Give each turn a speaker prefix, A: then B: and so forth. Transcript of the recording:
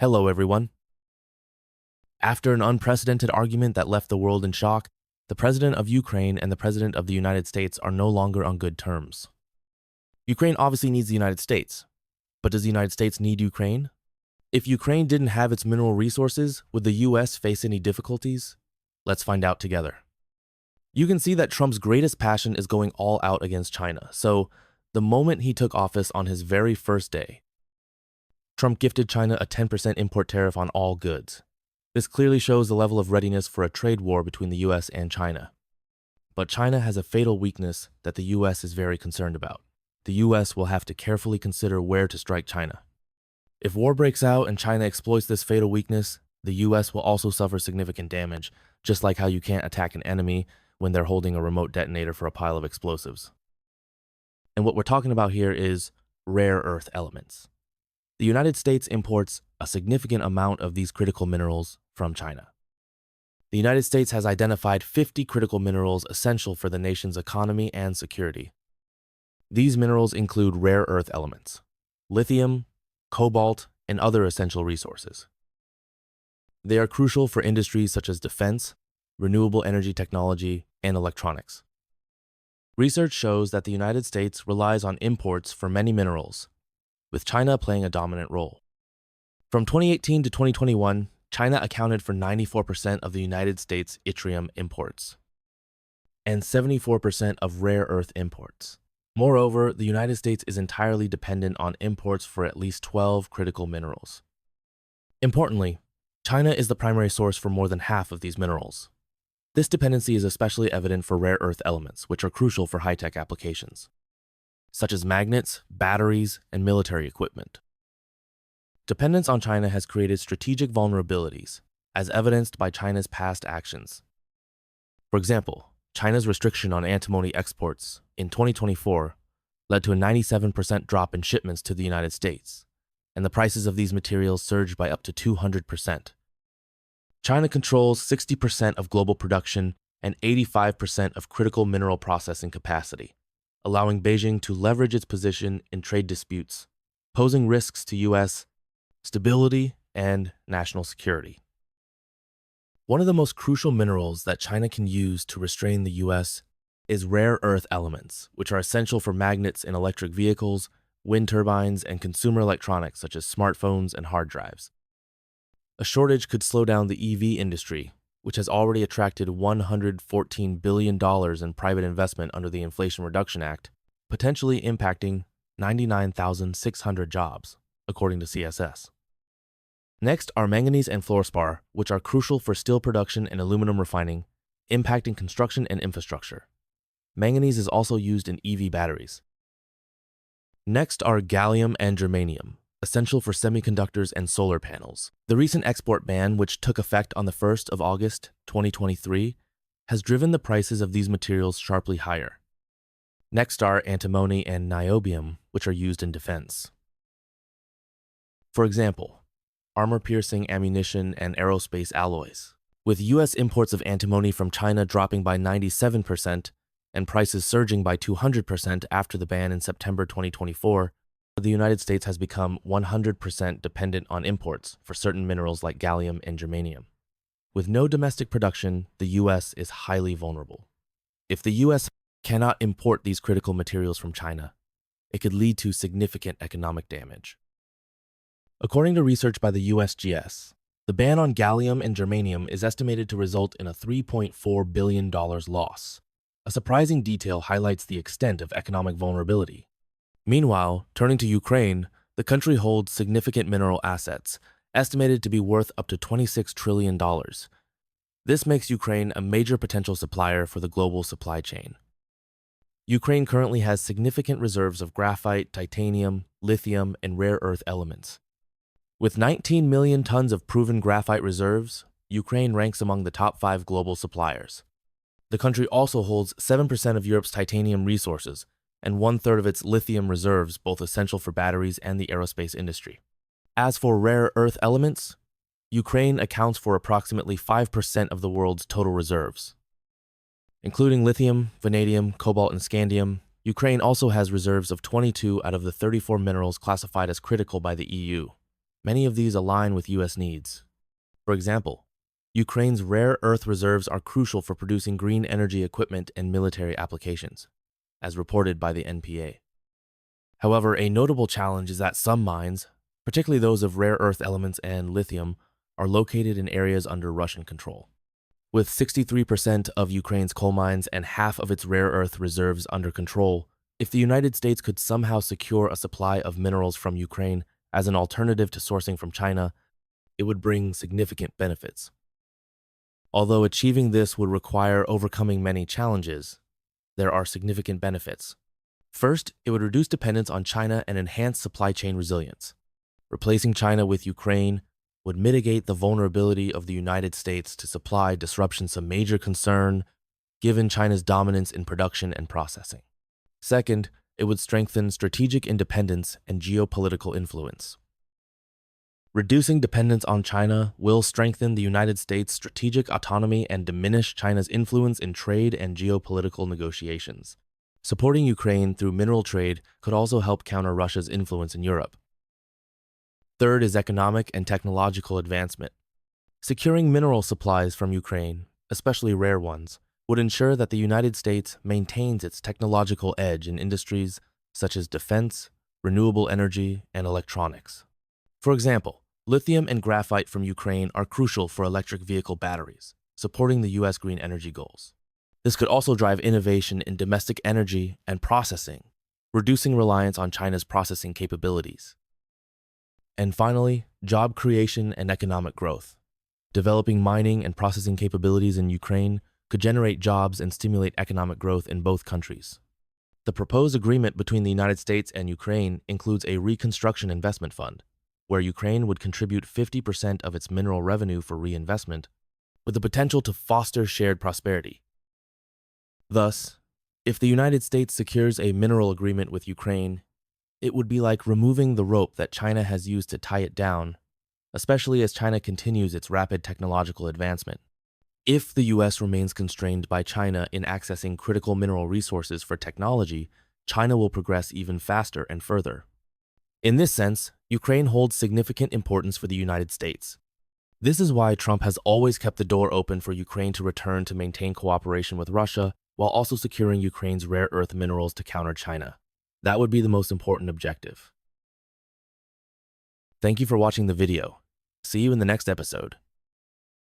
A: Hello, everyone. After an unprecedented argument that left the world in shock, the president of Ukraine and the president of the United States are no longer on good terms. Ukraine obviously needs the United States, but does the United States need Ukraine? If Ukraine didn't have its mineral resources, would the US face any difficulties? Let's find out together. You can see that Trump's greatest passion is going all out against China, so the moment he took office on his very first day, Trump gifted China a 10% import tariff on all goods. This clearly shows the level of readiness for a trade war between the US and China. But China has a fatal weakness that the US is very concerned about. The US will have to carefully consider where to strike China. If war breaks out and China exploits this fatal weakness, the US will also suffer significant damage, just like how you can't attack an enemy when they're holding a remote detonator for a pile of explosives. And what we're talking about here is rare earth elements. The United States imports a significant amount of these critical minerals from China. The United States has identified 50 critical minerals essential for the nation's economy and security. These minerals include rare earth elements, lithium, cobalt, and other essential resources. They are crucial for industries such as defense, renewable energy technology, and electronics. Research shows that the United States relies on imports for many minerals, with China playing a dominant role. From 2018 to 2021, China accounted for 94% of the United States' yttrium imports and 74% of rare earth imports. Moreover, the United States is entirely dependent on imports for at least 12 critical minerals. Importantly, China is the primary source for more than half of these minerals. This dependency is especially evident for rare earth elements, which are crucial for high-tech applications, such as magnets, batteries, and military equipment. Dependence on China has created strategic vulnerabilities, as evidenced by China's past actions. For example, China's restriction on antimony exports in 2024 led to a 97% drop in shipments to the United States, and the prices of these materials surged by up to 200%. China controls 60% of global production and 85% of critical mineral processing capacity, allowing Beijing to leverage its position in trade disputes, posing risks to U.S. stability and national security. One of the most crucial minerals that China can use to restrain the U.S. is rare earth elements, which are essential for magnets in electric vehicles, wind turbines, and consumer electronics such as smartphones and hard drives. A shortage could slow down the EV industry, which has already attracted $114 billion in private investment under the Inflation Reduction Act, potentially impacting 99,600 jobs, according to CSS. Next are manganese and fluorspar, which are crucial for steel production and aluminum refining, impacting construction and infrastructure. Manganese is also used in EV batteries. Next are gallium and germanium, essential for semiconductors and solar panels. The recent export ban, which took effect on the 1st of August, 2023, has driven the prices of these materials sharply higher. Next are antimony and niobium, which are used in defense. For example, armor-piercing ammunition and aerospace alloys. With U.S. imports of antimony from China dropping by 97% and prices surging by 200% after the ban in September 2024, the United States has become 100% dependent on imports for certain minerals like gallium and germanium. With no domestic production, the U.S. is highly vulnerable. If the U.S. cannot import these critical materials from China, it could lead to significant economic damage. According to research by the USGS, the ban on gallium and germanium is estimated to result in a $3.4 billion loss. A surprising detail highlights the extent of economic vulnerability. Meanwhile, turning to Ukraine, the country holds significant mineral assets, estimated to be worth up to $26 trillion. This makes Ukraine a major potential supplier for the global supply chain. Ukraine currently has significant reserves of graphite, titanium, lithium, and rare earth elements. With 19 million tons of proven graphite reserves, Ukraine ranks among the top 5 global suppliers. The country also holds 7% of Europe's titanium resources and 1/3 of its lithium reserves, both essential for batteries and the aerospace industry. As for rare earth elements, Ukraine accounts for approximately 5% of the world's total reserves. Including lithium, vanadium, cobalt, and scandium, Ukraine also has reserves of 22 out of the 34 minerals classified as critical by the EU. Many of these align with US needs. For example, Ukraine's rare earth reserves are crucial for producing green energy equipment and military applications, as reported by the NPA. However, a notable challenge is that some mines, particularly those of rare earth elements and lithium, are located in areas under Russian control. With 63% of Ukraine's coal mines and half of its rare earth reserves under control, if the United States could somehow secure a supply of minerals from Ukraine as an alternative to sourcing from China, it would bring significant benefits. Although achieving this would require overcoming many challenges, there are significant benefits. First, it would reduce dependence on China and enhance supply chain resilience. Replacing China with Ukraine would mitigate the vulnerability of the United States to supply disruptions a major concern given China's dominance in production and processing. Second, it would strengthen strategic independence and geopolitical influence. Reducing dependence on China will strengthen the United States' strategic autonomy and diminish China's influence in trade and geopolitical negotiations. Supporting Ukraine through mineral trade could also help counter Russia's influence in Europe. Third is economic and technological advancement. Securing mineral supplies from Ukraine, especially rare ones, would ensure that the United States maintains its technological edge in industries such as defense, renewable energy, and electronics. For example, lithium and graphite from Ukraine are crucial for electric vehicle batteries, supporting the U.S. green energy goals. This could also drive innovation in domestic energy and processing, reducing reliance on China's processing capabilities. And finally, job creation and economic growth. Developing mining and processing capabilities in Ukraine could generate jobs and stimulate economic growth in both countries. The proposed agreement between the United States and Ukraine includes a reconstruction investment fund, where Ukraine would contribute 50% of its mineral revenue for reinvestment, with the potential to foster shared prosperity. Thus, if the United States secures a mineral agreement with Ukraine, it would be like removing the rope that China has used to tie it down, especially as China continues its rapid technological advancement. If the US remains constrained by China in accessing critical mineral resources for technology, China will progress even faster and further. In this sense, Ukraine holds significant importance for the United States. This is why Trump has always kept the door open for Ukraine to return to maintain cooperation with Russia while also securing Ukraine's rare earth minerals to counter China. That would be the most important objective. Thank you for watching the video. See you in the next episode.